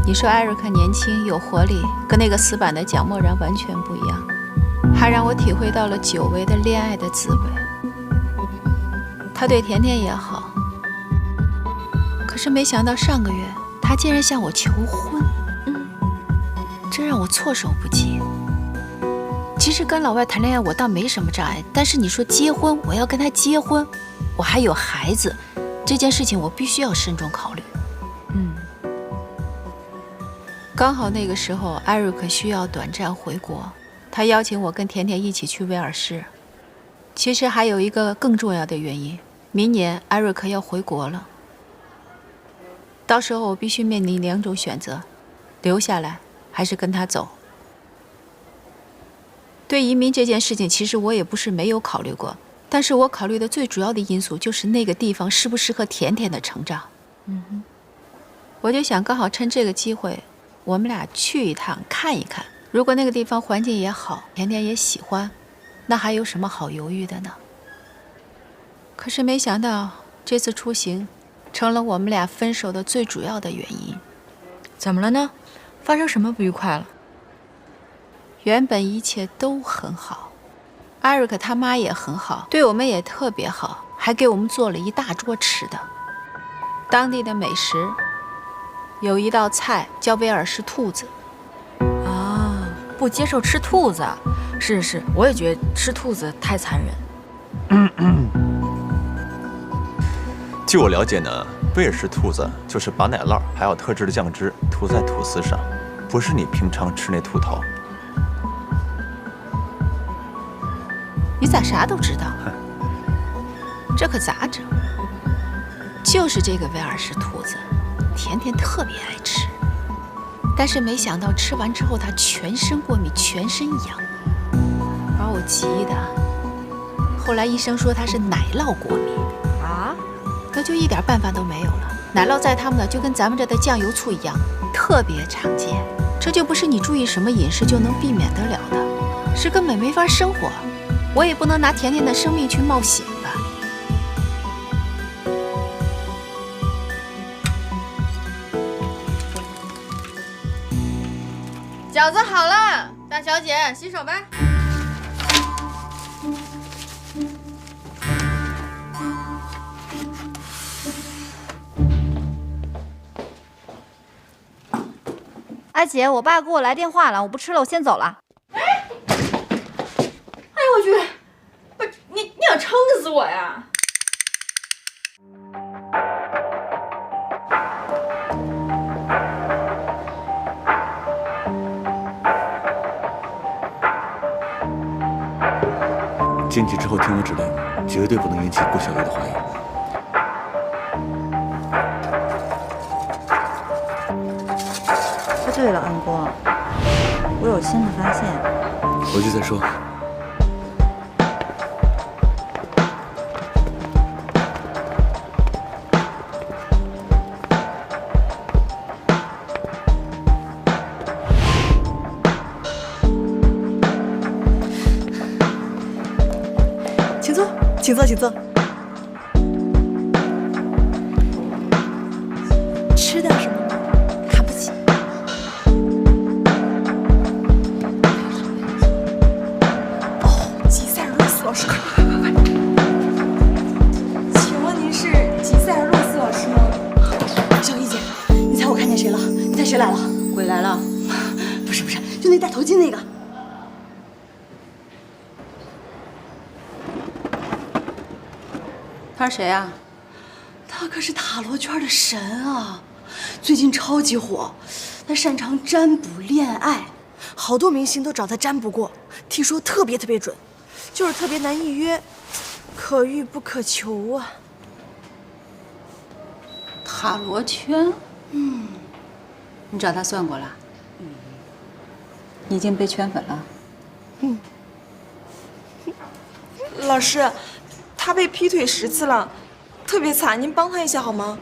你说艾瑞克年轻有活力，跟那个死板的蒋默然完全不一样，还让我体会到了久违的恋爱的滋味。他对甜甜也好，可是没想到上个月他竟然向我求婚，这让我措手不及。其实跟老外谈恋爱我倒没什么障碍，但是你说结婚，我要跟他结婚，我还有孩子，这件事情我必须要慎重考虑。刚好那个时候艾瑞克需要短暂回国，他邀请我跟甜甜一起去威尔士。其实还有一个更重要的原因，明年艾瑞克要回国了，到时候我必须面临2种选择，留下来还是跟他走。对移民这件事情，其实我也不是没有考虑过，但是我考虑的最主要的因素就是那个地方适不适合甜甜的成长。我就想刚好趁这个机会，我们俩去一趟看一看，如果那个地方环境也好，甜甜也喜欢，那还有什么好犹豫的呢？可是没想到这次出行成了我们俩分手的最主要的原因。怎么了呢？发生什么不愉快了？原本一切都很好，艾瑞克他妈也很好，对我们也特别好，还给我们做了一大桌吃的。当地的美食有一道菜叫威尔士兔子。啊，不接受吃兔子啊？是，我也觉得吃兔子太残忍。据我了解呢，威尔士兔子就是把奶酪还有特制的酱汁涂在吐司上，不是你平常吃那兔头。你咋啥都知道？这可咋整？就是这个威尔士兔子，甜甜特别爱吃，但是没想到吃完之后她全身过敏，全身痒，把我急的。后来医生说她是奶酪过敏啊，那就一点办法都没有了。奶酪在他们那就跟咱们这的酱油醋一样，特别常见，这就不是你注意什么饮食就能避免得了的，是根本没法生活。我也不能拿甜甜的生命去冒险吧。饺子好了，大小姐洗手吧。阿姐，我爸给我来电话了，我不吃了，我先走了。哎呦我去！不是你要撑死我呀！进去之后听我指令，绝对不能引起顾小月的怀疑。对了，安光，我有新的发现。回去再说。请坐，请坐，请坐。吃点什么吗？看不起。哦，吉赛尔洛斯老师，快！请问您是吉赛尔洛斯老师吗？小易姐，你猜我看见谁了？你猜谁来了？鬼来了？不是，就那戴头巾那个。他是谁啊？他可是塔罗圈的神啊，最近超级火。他擅长占卜恋爱，好多明星都找他占卜过，听说特别准，就是特别难预约，可遇不可求啊。塔罗圈？你找他算过了？你已经被圈粉了？老师，他被劈腿10次了，特别惨，您帮他一下好吗？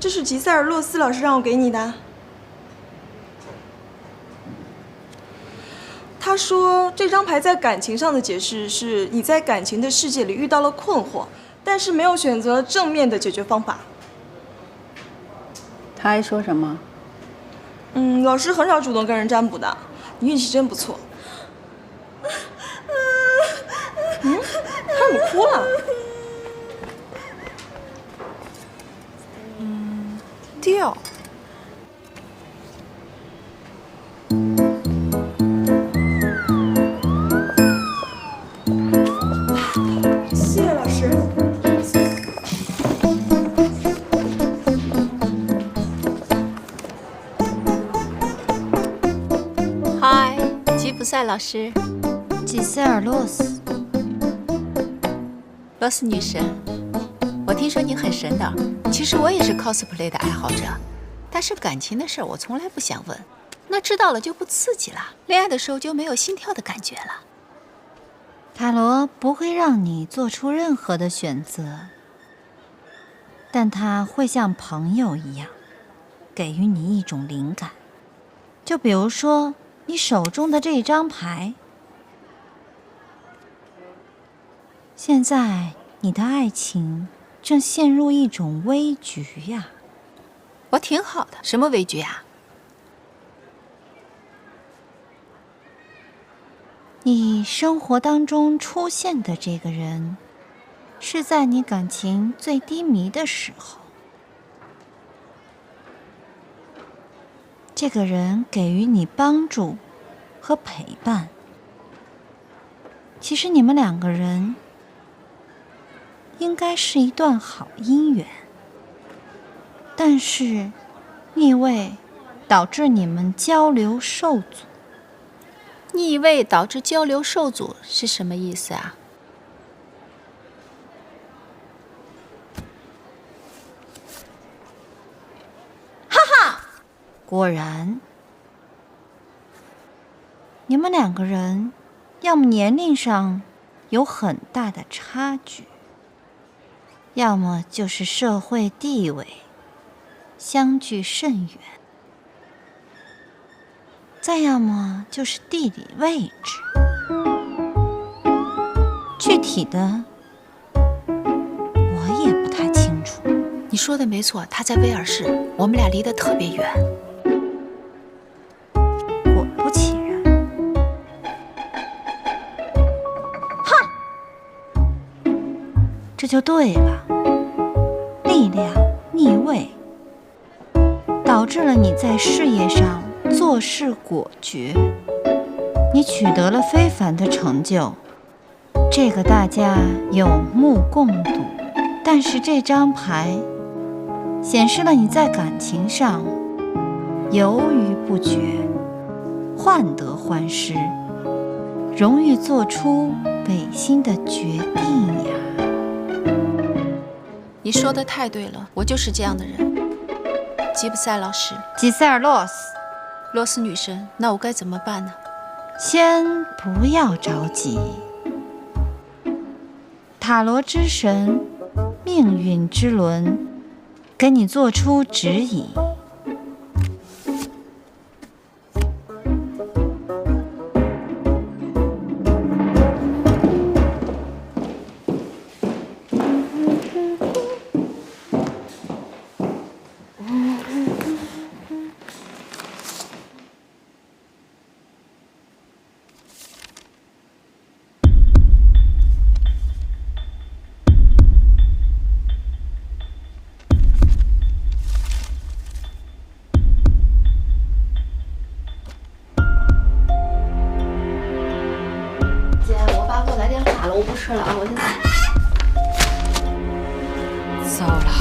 这是吉塞尔洛斯老师让我给你的。他说这张牌在感情上的解释是你在感情的世界里遇到了困惑，但是没有选择正面的解决方法。他还说什么？老师很少主动跟人占卜的，你运气真不错。他怎么哭了？掉。谢谢老师。嗨，吉普赛老师，吉塞尔洛斯，罗斯女神，我听说你很神的，其实我也是 cosplay 的爱好者，但是感情的事我从来不想问，那知道了就不刺激了，恋爱的时候就没有心跳的感觉了。塔罗不会让你做出任何的选择，但它会像朋友一样，给予你一种灵感。就比如说你手中的这张牌，现在你的爱情正陷入一种危局呀。我挺好的，什么危局啊？你生活当中出现的这个人，是在你感情最低迷的时候。这个人给予你帮助和陪伴。其实你们两个人应该是一段好姻缘，但是逆位导致你们交流受阻。逆位导致交流受阻是什么意思啊？果然，你们两个人要么年龄上有很大的差距，要么就是社会地位相距甚远，再要么就是地理位置。具体的我也不太清楚。你说的没错，他在威尔士，我们俩离得特别远。果不其然，这就对了。力量逆位，导致了你在事业上做事果决，你取得了非凡的成就，这个大家有目共睹。但是这张牌显示了你在感情上犹豫不决，患得患失，容易做出违心的决定呀。你说的太对了，我就是这样的人。吉普赛老师，吉塞尔洛斯，罗斯女神，那我该怎么办呢？先不要着急。塔罗之神，命运之轮，给你做出指引。我不吃了啊！我现在糟了，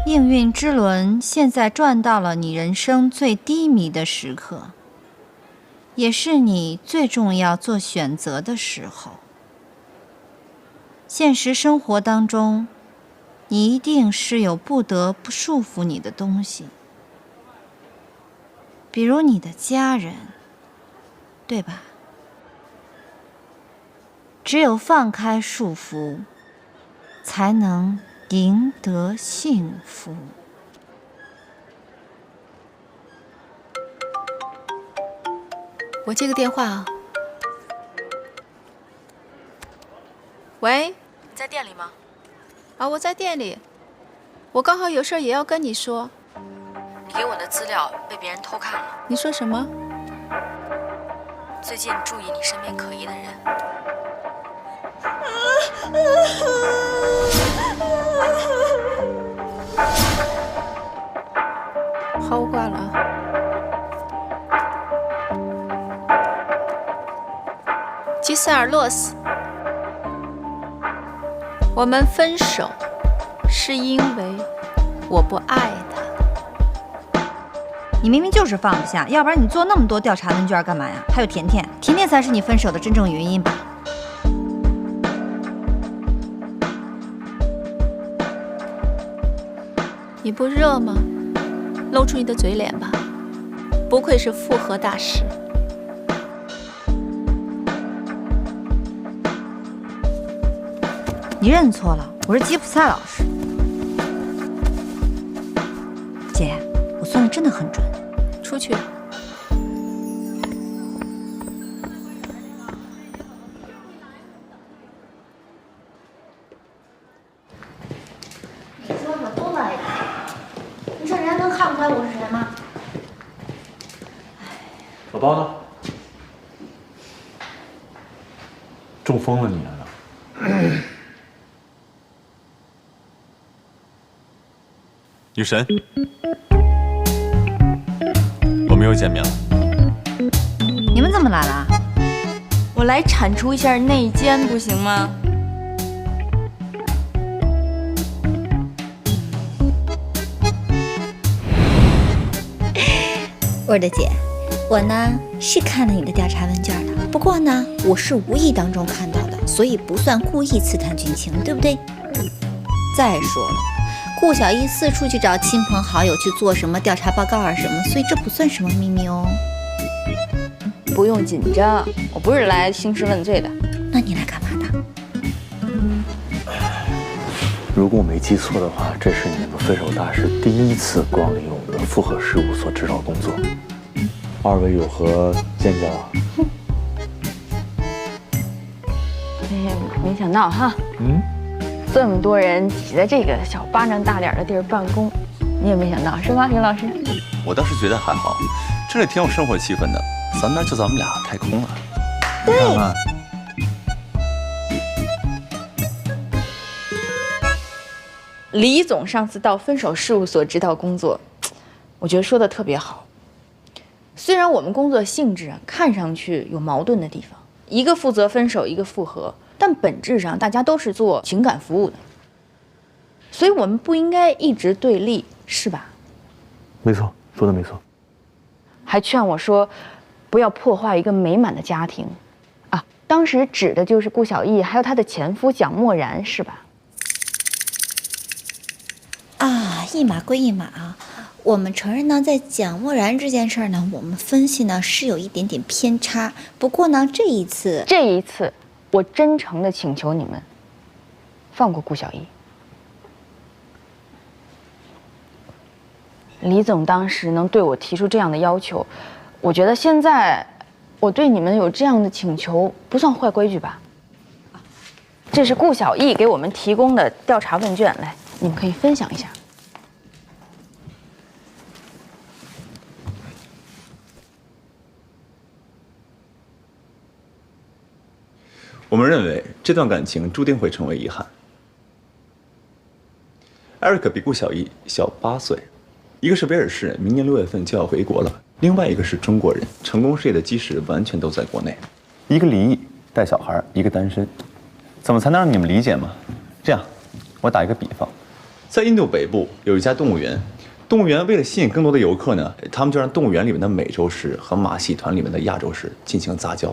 命运之轮现在转到了你人生最低迷的时刻，也是你最重要做选择的时候。现实生活当中，你一定是有不得不束缚你的东西，比如你的家人，对吧？只有放开束缚，才能赢得幸福。我接个电话啊。喂，你在店里吗？啊，我在店里，我刚好有事儿也要跟你说。你给我的资料被别人偷看了。你说什么？最近注意你身边可疑的人。好，我挂了啊。吉塞尔洛斯，我们分手是因为我不爱他。你明明就是放不下，要不然你做那么多调查问卷干嘛呀？还有甜甜，甜甜才是你分手的真正原因吧？你不热吗？露出你的嘴脸吧，不愧是复合大师。你认错了，我是吉普赛老师。姐，我算的真的很准。出去。你说什么来着？你说人家能看不出来我是谁吗？宝宝呢？中风了你难道？女神，我们又见面了。你们怎么来了？我来铲除一下内奸，不行吗？我的姐，我呢是看了你的调查问卷的，不过呢，我是无意当中看到的，所以不算故意刺探军情，对不对？再说了，顾小艺四处去找亲朋好友去做什么调查报告啊什么，所以这不算什么秘密哦。不用紧张，我不是来兴师问罪的。那你来干嘛的？如果我没记错的话，这是你们分手大师第一次光临我们的复合事务所指导工作。二位有何见教啊？没想到哈，这么多人挤在这个小巴掌大脸的地儿办公，你也没想到是吧，于老师？我倒是觉得还好，这里挺有生活气氛的。咱那就咱们俩太空了。对。看看李总上次到分手事务所指导工作，我觉得说的特别好。虽然我们工作性质看上去有矛盾的地方，一个负责分手，一个复合，但本质上大家都是做情感服务的，所以我们不应该一直对立，是吧？没错，说的没错。还劝我说，不要破坏一个美满的家庭，啊，当时指的就是顾小艺还有她的前夫蒋默然，是吧？啊，一码归一码啊。我们承认呢，在蒋默然这件事儿呢，我们分析呢是有一点点偏差。不过呢，这一次，我真诚的请求你们放过顾小艺。李总当时能对我提出这样的要求，我觉得现在我对你们有这样的请求，不算坏规矩吧？这是顾小艺给我们提供的调查问卷，来，你们可以分享一下。我们认为这段感情注定会成为遗憾。艾瑞克比顾小艺小8岁，一个是威尔士人，明年6月份就要回国了；另外一个是中国人，成功事业的基石完全都在国内。一个离异带小孩，一个单身，怎么才能让你们理解嘛？这样，我打一个比方，在印度北部有一家动物园，动物园为了吸引更多的游客呢，他们就让动物园里面的美洲狮和马戏团里面的亚洲狮进行杂交。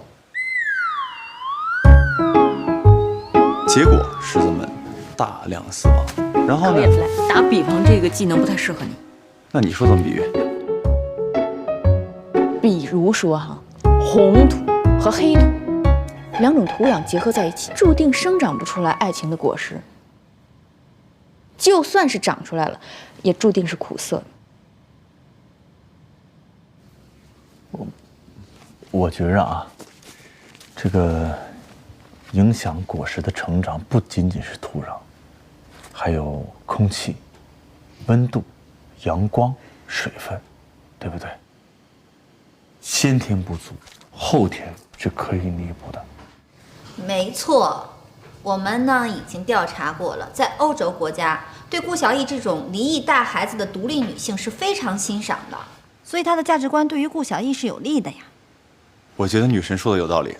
结果狮子们大量死亡，然后呢？打比方这个技能不太适合你。那你说怎么比喻？比如说哈，红土和黑土两种土壤结合在一起，注定生长不出来爱情的果实。就算是长出来了，也注定是苦涩的。我觉着啊，这个影响果实的成长不仅仅是土壤，还有空气、温度、阳光、水分，对不对？先天不足，后天是可以弥补的。没错，我们呢已经调查过了，在欧洲国家，对顾小艺这种离异带孩子的独立女性是非常欣赏的，所以他的价值观对于顾小艺是有利的呀。我觉得女神说的有道理。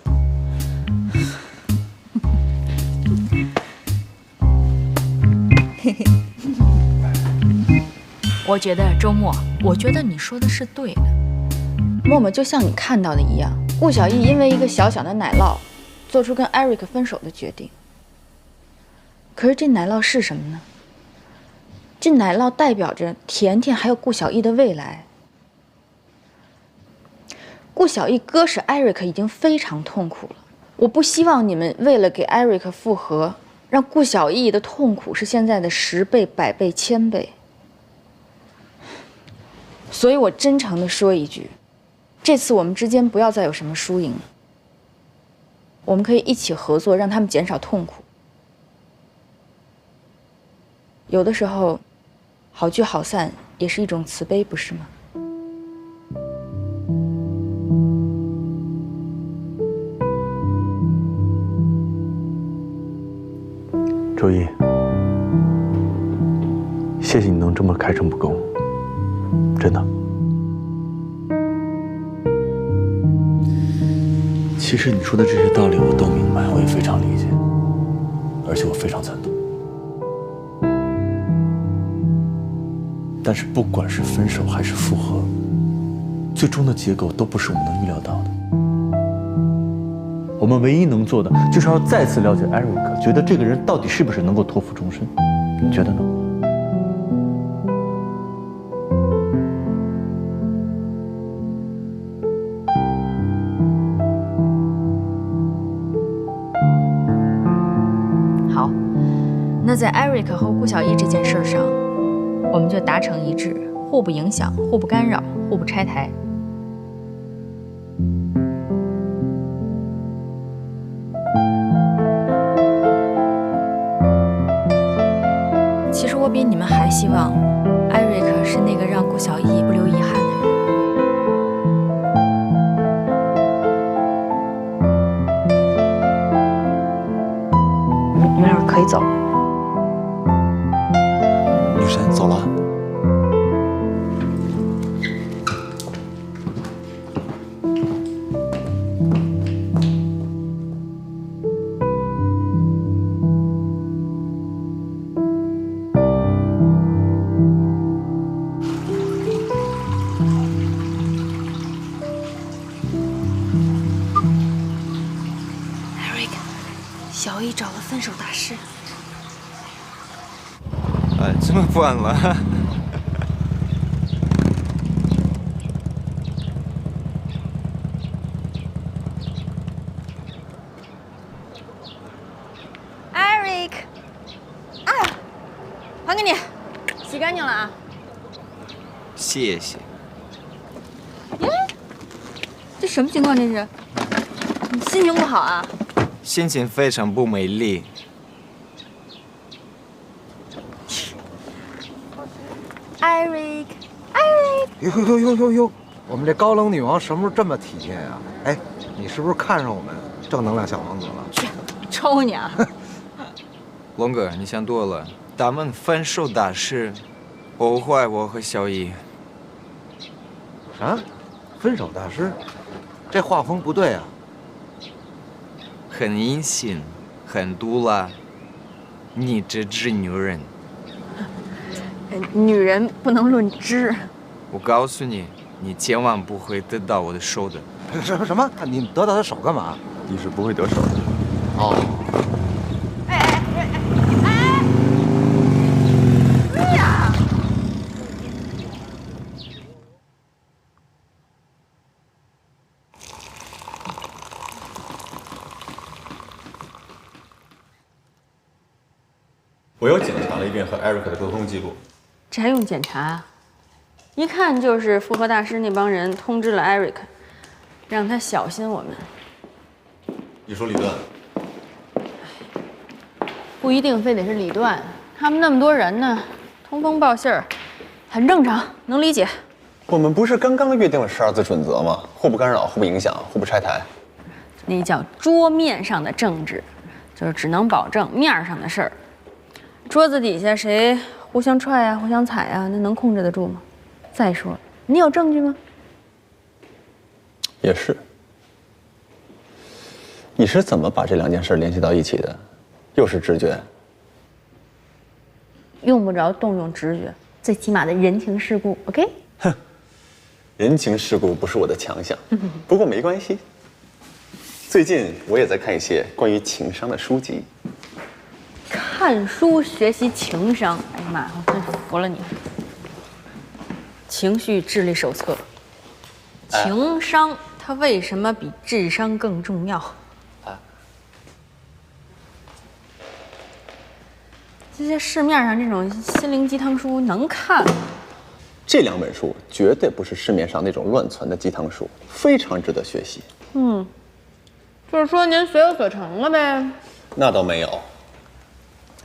我觉得周末，我觉得你说的是对的。默默就像你看到的一样，顾小艺因为一个小小的奶酪，做出跟 Eric 分手的决定。可是这奶酪是什么呢？这奶酪代表着甜甜还有顾小艺的未来。顾小艺割舍 Eric 已经非常痛苦了，我不希望你们为了给 Eric 复合，让顾小艺的痛苦是现在的10倍、100倍、1000倍。所以我真诚地说一句，这次我们之间不要再有什么输赢，我们可以一起合作，让他们减少痛苦。有的时候，好聚好散也是一种慈悲，不是吗？周一，谢谢你能这么开诚布公，真的。其实你说的这些道理我都明白，我也非常理解，而且我非常赞同。但是不管是分手还是复合，最终的结果都不是我们能预料到的。我们唯一能做的，就是要再次了解艾瑞克，觉得这个人到底是不是能够托付终身？你觉得呢？好，那在 Eric 和顾小艺这件事上，我们就达成一致，互不影响，互不干扰，互不拆台。其实我比你们还希望艾瑞克是那个让顾小艺不留遗憾的人。你们俩可以走了。女神走了。小艺找了分手大师。这么晚了。Eric， 哎呀，还给你，洗干净了啊。谢谢。这什么情况？这是？你心情不好啊？心情非常不美丽。Eric， 呦！我们这高冷女王什么时候这么体贴呀？哎，你是不是看上我们正能量小王子了？去，抽你啊！龙哥，你想多了。他们分手大师，破坏我和小艺。啥？分手大师？这画风不对啊。很阴性，很毒辣。你这只女人。女人不能论汁。我告诉你，你千万不会得到我的手的。什么？你得到他手干嘛？你是不会得手的。哦。哎呀！我又检查了一遍和 Eric 的沟通记录。这还用检查啊？一看就是复合大师那帮人通知了 Eric，让他小心我们。你说李段？不一定非得是李段，他们那么多人呢，通风报信儿，很正常，能理解。我们不是刚刚约定了12字准则吗？互不干扰，互不影响，互不拆台。那叫桌面上的政治，就是只能保证面上的事儿。桌子底下谁互相踹啊、互相踩啊，那能控制得住吗？再说，你有证据吗？也是。你是怎么把这2件事联系到一起的？又是直觉？用不着动用直觉，最起码的人情世故 ，OK？ 哼，人情世故不是我的强项，不过没关系。最近我也在看一些关于情商的书籍。看书学习情商，哎呀妈，我真服了你！情绪智力手册，情商它为什么比智商更重要？这些市面上这种心灵鸡汤书能看吗？这2本书绝对不是市面上那种乱传的鸡汤书，非常值得学习。就是说您学有所成了呗？那倒没有，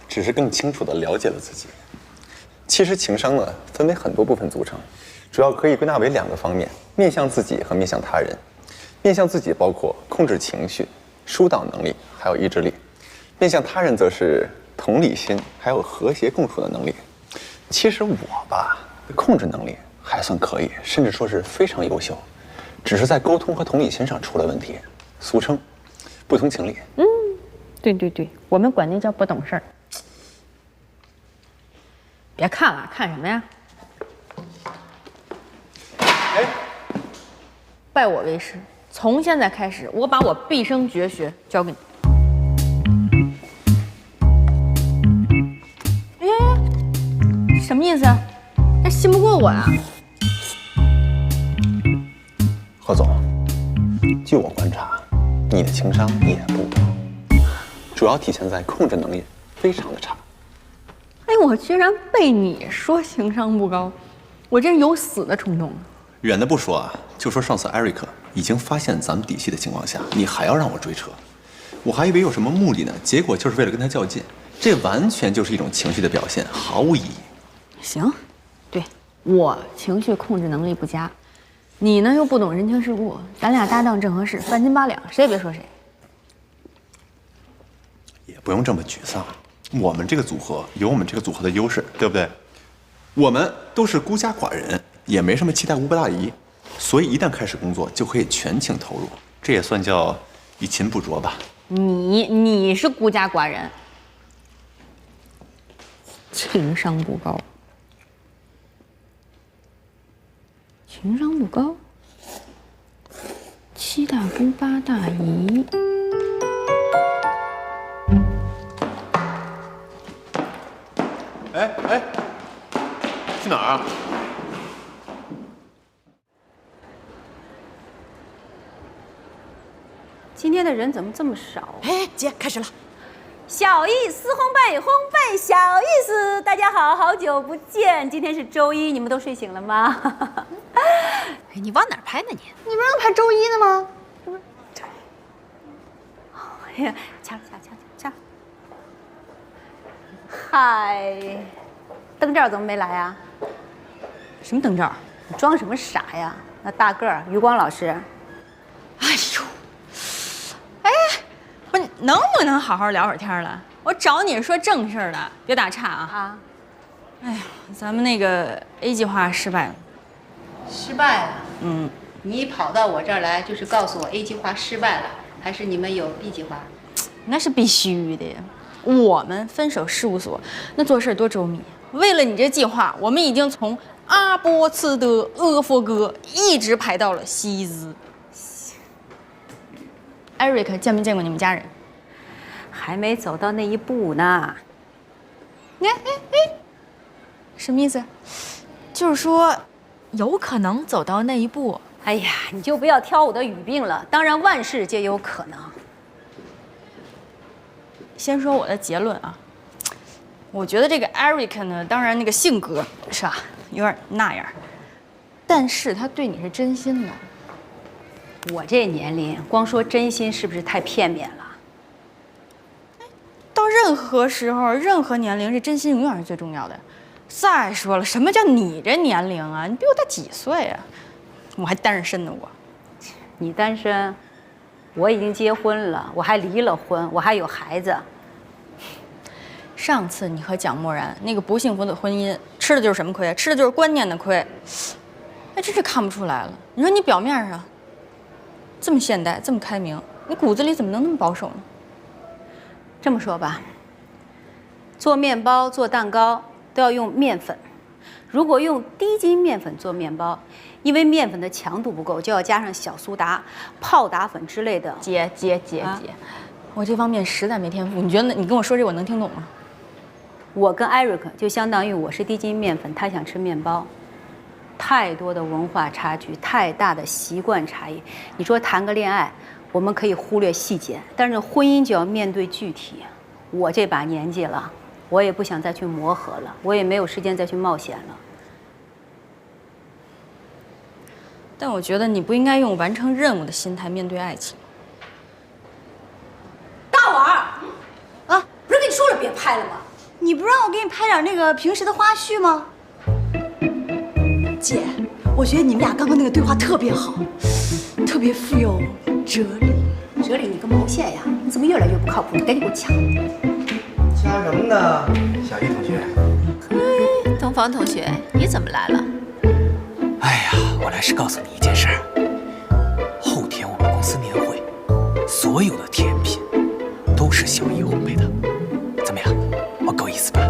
只是更清楚地了解了自己。其实情商呢，分为很多部分组成，主要可以归纳为2个方面：面向自己和面向他人。面向自己包括控制情绪、疏导能力，还有意志力；面向他人则是同理心，还有和谐共处的能力。其实我吧，控制能力还算可以，甚至说是非常优秀，只是在沟通和同理心上出了问题，俗称不通情理。对，我们管那叫不懂事儿。别看了，看什么呀？拜我为师，从现在开始，我把我毕生绝学教给你。什么意思？这信不过我呀？何总，据我观察，你的情商也不高，主要体现在控制能力非常的差。哎，我居然被你说情商不高，我真有死的冲动。远的不说啊，就说上次艾瑞克已经发现咱们底细的情况下，你还要让我追车，我还以为有什么目的呢，结果就是为了跟他较劲，这完全就是一种情绪的表现，毫无意义。行，对，我情绪控制能力不佳，你呢又不懂人情世故，咱俩搭档正合适，半斤八两，谁也别说谁。也不用这么沮丧，我们这个组合有我们这个组合的优势，对不对？我们都是孤家寡人，也没什么期待无不大姨，所以一旦开始工作就可以全情投入，这也算叫以勤不拙吧。你是孤家寡人，情商不高。情商不高，7大姑8大姨。哎，去哪儿啊？今天的人怎么这么少？哎，姐，开始了。小意思，烘焙小意思，大家好，好久不见。今天是周一，你们都睡醒了吗？哎，你往哪儿拍呢你？你不让拍周一的吗？这不是？哎呀，掐。嗨，灯罩怎么没来啊？什么灯罩？你装什么傻呀？那大个儿，余光老师。哎呦，哎，不是，能不能好好聊会儿天了？我找你是说正事儿的，别打岔啊！哎呀，咱们那个 A 计划失败了。失败了？你跑到我这儿来，就是告诉我 A 计划失败了，还是你们有 B 计划？那是必须的呀。我们分手事务所那做事多周密，为了你这计划，我们已经从阿波茨德、阿佛哥一直排到了西兹。艾瑞克见没见过你们家人？还没走到那一步呢。哎，什么意思？就是说，有可能走到那一步。哎呀，你就不要挑我的语病了。当然，万事皆有可能。先说我的结论啊，我觉得这个 Eric 呢，当然那个性格是吧，有点那样，但是他对你是真心的。我这年龄，光说真心是不是太片面了？到任何时候、任何年龄，这真心永远是最重要的。再说了，什么叫你这年龄啊？你比我大几岁啊？我还单着身呢，我。你单身，我已经结婚了，我还离了婚，我还有孩子。上次你和蒋默然那个不幸福的婚姻，吃的就是什么亏？吃的就是观念的亏。哎，真是看不出来了。你说你表面上这么现代、这么开明，你骨子里怎么能那么保守呢？这么说吧，做面包、做蛋糕都要用面粉。如果用低筋面粉做面包，因为面粉的强度不够，就要加上小苏打、泡打粉之类的。姐，我这方面实在没天赋。你觉得你跟我说这我能听懂吗？我跟艾瑞克就相当于我是低筋面粉，他想吃面包。太多的文化差距，太大的习惯差异。你说谈个恋爱，我们可以忽略细节，但是婚姻就要面对具体。我这把年纪了，我也不想再去磨合了，我也没有时间再去冒险了。但我觉得你不应该用完成任务的心态面对爱情。大碗儿，啊，不是跟你说了别拍了吗？你不让我给你拍点那个平时的花絮吗？姐，我觉得你们俩刚刚那个对话特别好，特别富有哲理。哲理你个毛线呀！你怎么越来越不靠谱？你赶紧给我抢！掐什么呢，小易同学？嘿，东方同学，你怎么来了？哎呀，我来是告诉你一件事儿。后天我们公司年会，所有的甜品都是小易烘焙的，怎么样？我够意思吧？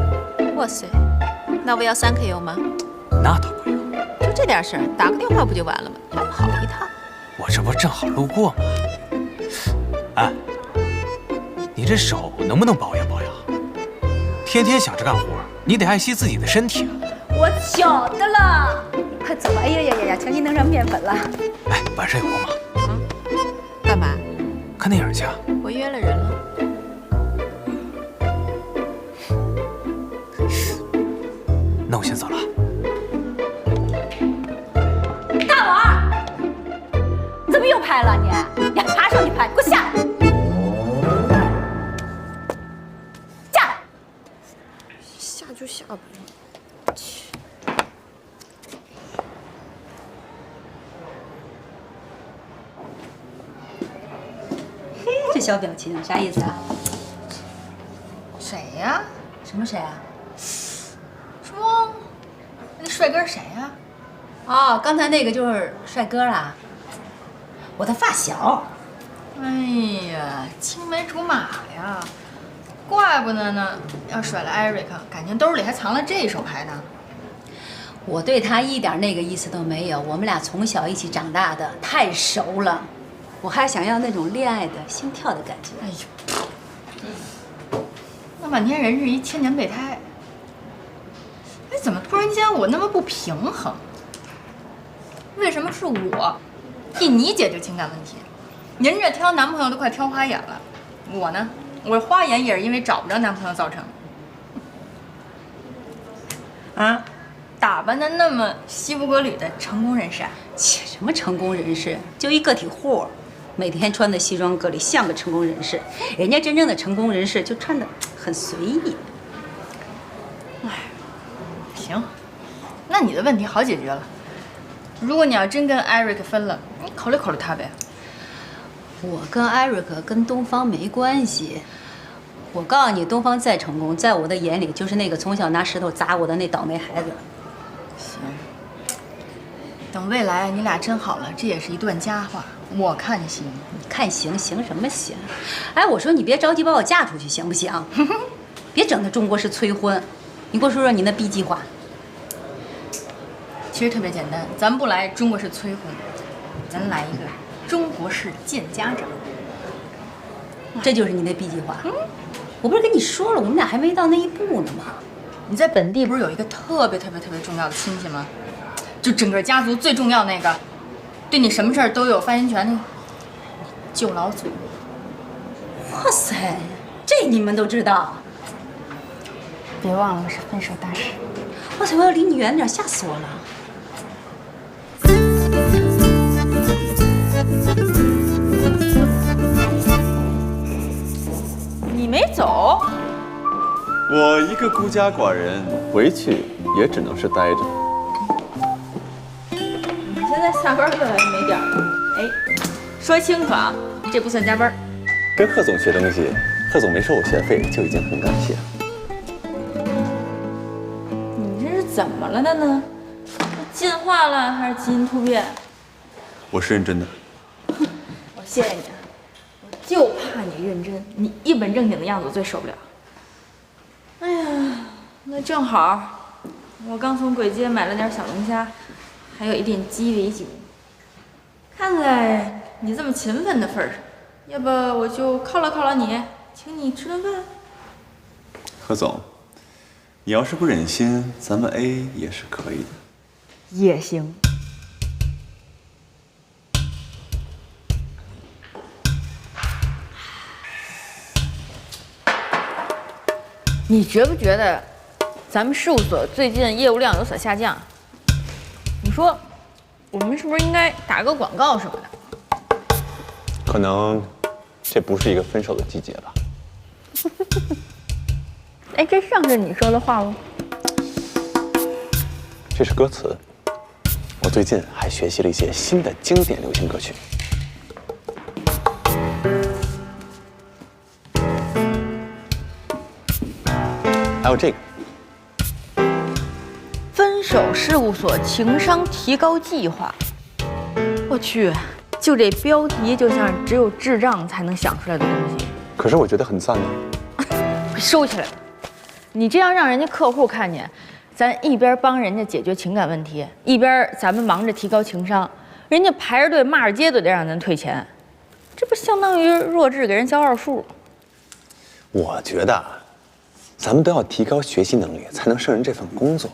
哇塞，那我要3KO吗？那倒不用。就这点事儿，打个电话不就完了吗？还跑一趟。我这不正好路过吗？哎，你这手能不能保养保养？天天想着干活，你得爱惜自己的身体啊！我晓得了，快走吧！哎呀，强筋能上面粉了。哎，晚上有空吗？干嘛？看电影去啊。我约了人了。那我先走了。大碗，你怎么又拍了你？你还爬上去拍？你给我下来！下来！下就下吧。这小表情啥意思啊？谁呀？什么谁啊？说，那帅哥谁呀？哦，刚才那个就是帅哥啦，我的发小。哎呀，青梅竹马呀，怪不得呢。要甩了艾瑞克，感情兜里还藏了这手牌呢。我对他一点那个意思都没有，我们俩从小一起长大的，太熟了。我还想要那种恋爱的心跳的感觉。哎呦，那满天人是一千年备胎。哎，怎么突然间我那么不平衡？为什么是我替你解决情感问题？您这挑男朋友都快挑花眼了，我呢，我花眼也是因为找不着男朋友造成的。啊，打扮的那么西服革履的成功人士啊？切，什么成功人士？就一个体户，每天穿的西装革履，像个成功人士。人家真正的成功人士就穿的很随意。哎，行，那你的问题好解决了。如果你要真跟艾瑞克分了，你考虑考虑他呗。我跟艾瑞克跟东方没关系。我告诉你，东方再成功，在我的眼里就是那个从小拿石头砸我的那倒霉孩子。行，等未来你俩真好了，这也是一段佳话。我看行，你看行行什么行？哎，我说你别着急把我嫁出去，行不行？别整那中国式催婚。你给我说说你那 B 计划。其实特别简单，咱不来中国式催婚，咱来一个中国式见家长。这就是你的 B 计划。我不是跟你说了，我们俩还没到那一步呢吗？你在本地不是有一个特别重要的亲戚吗？就整个家族最重要那个，对你什么事儿都有发言权那个舅老祖。哇塞，这你们都知道？别忘了我是分手大师。哇塞，我要离你远点，吓死我了。你没走？我一个孤家寡人，回去也只能是待着。你现在下班越来越没点了。哎，说清楚啊，这不算加班。跟贺总学东西，贺总没收我学费就已经很感谢。你这是怎么了呢？进化了还是基因突变？我是认真的。我谢谢你，我就怕你认真，你一本正经的样子我最受不了。哎呀，那正好，我刚从簋街买了点小龙虾，还有一点鸡尾酒。看在你这么勤奋的份上，要不我就犒劳你，请你吃顿饭。贺总，你要是不忍心，咱们 A 也是可以的。也行。你觉不觉得咱们事务所最近业务量有所下降？你说，我们是不是应该打个广告什么的？可能这不是一个分手的季节吧。哎，这像是你说的话吗？这是歌词。我最近还学习了一些新的经典流行歌曲。还有这个。分手事务所情商提高计划。我去，就这标题就像只有智障才能想出来的东西。可是我觉得很赞呢。快收起来吧！你这样让人家客户看见，咱一边帮人家解决情感问题，一边咱们忙着提高情商，人家排着队骂着街都得让咱退钱，这不相当于弱智给人交2数？我觉得，咱们都要提高学习能力，才能胜任这份工作。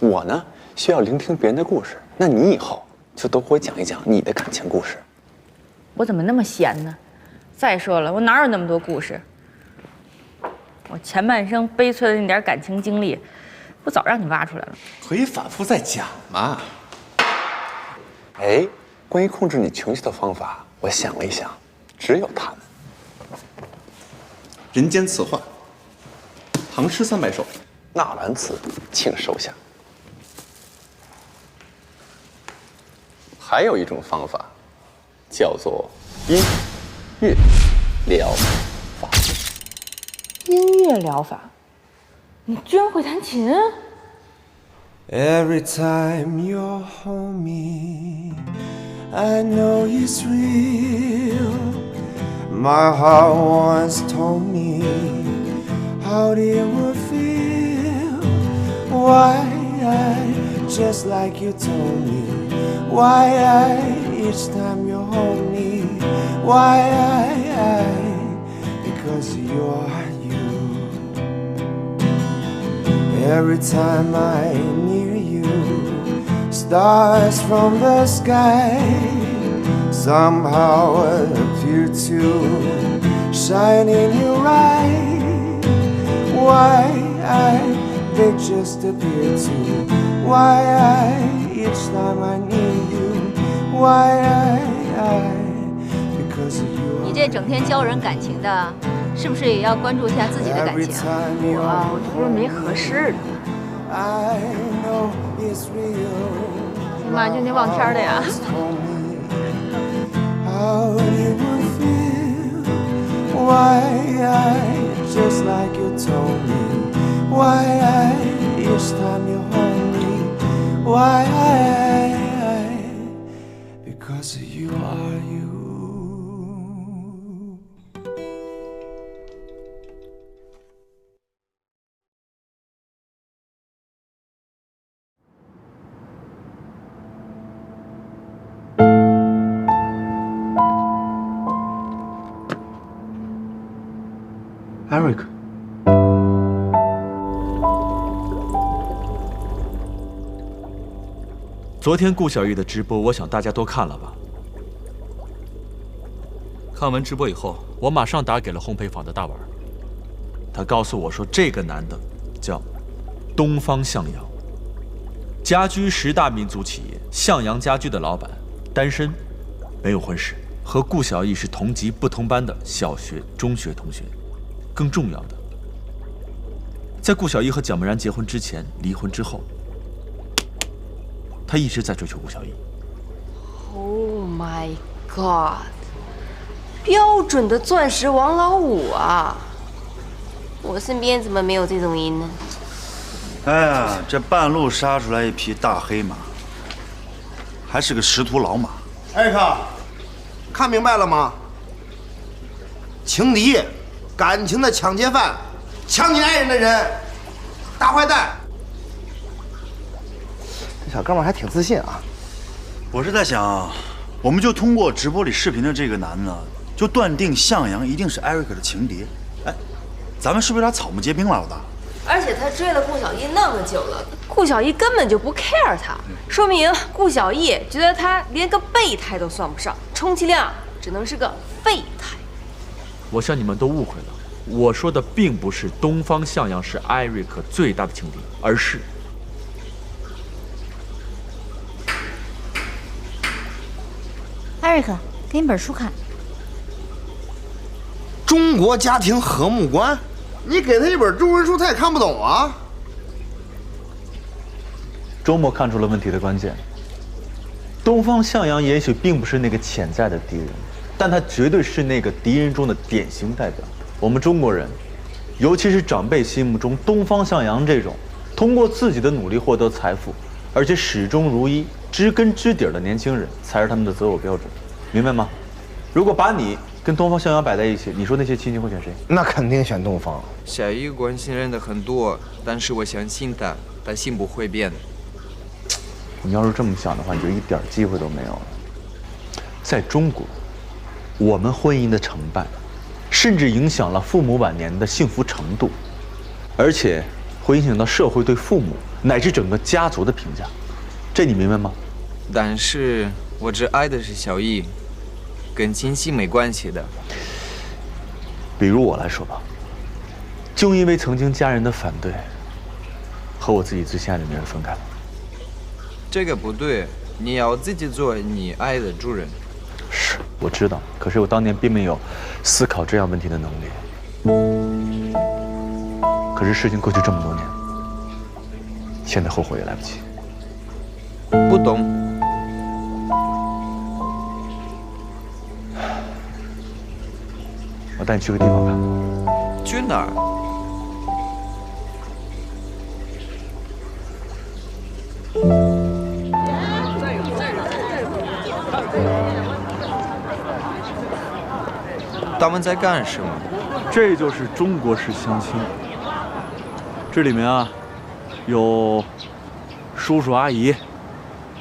我呢，需要聆听别人的故事，那你以后就都给我讲一讲你的感情故事。我怎么那么闲呢？再说了，我哪有那么多故事？我前半生悲催的那点感情经历，不早让你挖出来了？可以反复再讲嘛。哎，关于控制你情绪的方法，我想了一想，只有他们。人间词话，唐诗300首，纳兰词，请收下。还有一种方法，叫做音乐疗法。音乐疗法？你居然会弹琴？Every time you're home me, I know it's real. My heart once told me how it would feel. Why I just like you told me. Why each time you hold me. Why because you're you. Every time I'm near you, stars from the sky somehow appear to shine in your eyes. Why they just appear to. Why each time I need you. Why because you. 你这整天教人感情的，是不是也要关注一下自己的感情？我这不是没合适的。你妈就那望天的呀。Just like you told me. Why each time you hold me. Why because you are you. Eric， 昨天顾小玉的直播，我想大家都看了吧？看完直播以后，我马上打给了烘焙坊的大碗，他告诉我说，这个男的叫东方向阳，家居10大民族企业向阳家居的老板，单身，没有婚史，和顾小艺是同级不同班的小学、中学同学。更重要的，在顾小艺和蒋默然结婚之前、离婚之后，他一直在追求顾小艺。Oh my god！ 标准的钻石王老五啊！我身边怎么没有这种人呢？哎呀，这半路杀出来一匹大黑马，还是个识途老马。艾瑞克，看明白了吗？情敌，感情的抢劫犯，抢你爱人的人，大坏蛋。这小哥们还挺自信啊。我是在想，我们就通过直播里视频的这个男的，就断定向阳一定是艾瑞克的情敌。哎，咱们是不是有点草木皆兵了，老大？而且他追了顾小艺那么久了，顾小艺根本就不 care 他，说明顾小艺觉得他连个备胎都算不上，充其量只能是个废胎。我想你们都误会了，我说的并不是东方向阳是艾瑞克最大的情敌，而是艾瑞克，给你本书看。中国家庭和睦观，你给他一本中文书，他也看不懂啊。周末看出了问题的关键。东方向阳也许并不是那个潜在的敌人，但他绝对是那个敌人中的典型代表。我们中国人，尤其是长辈心目中东方向阳这种通过自己的努力获得财富，而且始终如一、知根知底的年轻人，才是他们的择偶标准，明白吗？如果把你跟东方向阳摆在一起，你说那些亲戚会选谁？那肯定选东方。小艺关心人的很多，但是我相信他，他心不会变。你要是这么想的话，你就一点机会都没有了。在中国，我们婚姻的成败，甚至影响了父母晚年的幸福程度，而且会影响到社会对父母乃至整个家族的评价，这你明白吗？但是我只爱的是小艺，跟亲戚没关系的。比如我来说吧，就因为曾经家人的反对，和我自己最心爱的女人分开了。这个不对，你要自己做你爱的主人。是，我知道，可是我当年并没有思考这样问题的能力。可是事情过去这么多年，现在后悔也来不及。不懂。我带你去个地方看。去哪儿？他们在干什么？这就是中国式相亲。这里面啊，有叔叔阿姨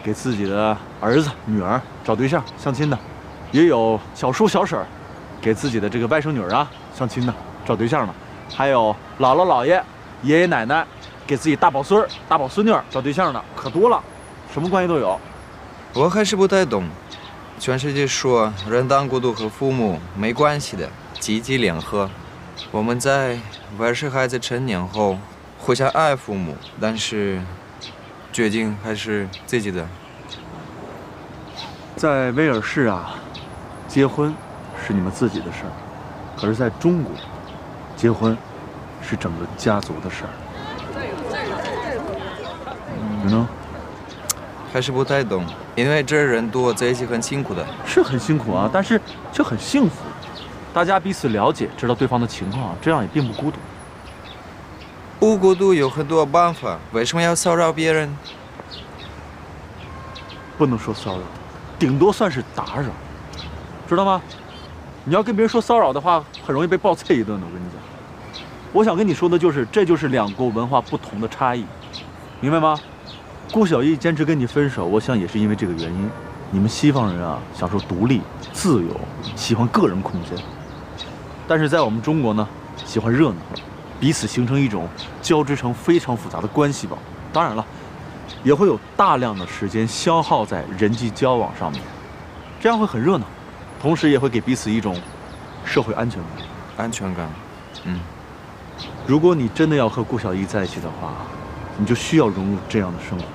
给自己的儿子、女儿找对象相亲的，也有小叔小婶给自己的这个外甥女儿啊相亲的、找对象的，还有姥姥姥爷、爷爷奶奶给自己大宝孙、大宝孙女找对象的，可多了，什么关系都有。我还是不太懂。全世界说人当孤独和父母没关系的，积极联合。我们在威尔士孩子成年后互相爱父母，但是决定还是自己的。在威尔士啊，结婚是你们自己的事儿，可是在中国，结婚是整个家族的事儿。你呢？还是不太懂，因为这人多，在一起很辛苦的。是很辛苦啊，但是却很幸福。大家彼此了解，知道对方的情况，这样也并不孤独。不孤独有很多办法，为什么要骚扰别人？不能说骚扰，顶多算是打扰，知道吗？你要跟别人说骚扰的话，很容易被暴啐一顿的。我跟你讲，我想跟你说的就是，这就是两国文化不同的差异，明白吗？顾小艺坚持跟你分手，我想也是因为这个原因。你们西方人啊，享受独立、自由，喜欢个人空间；但是在我们中国呢，喜欢热闹，彼此形成一种交织成非常复杂的关系网。当然了，也会有大量的时间消耗在人际交往上面，这样会很热闹，同时也会给彼此一种社会安全感。安全感，如果你真的要和顾小艺在一起的话，你就需要融入这样的生活。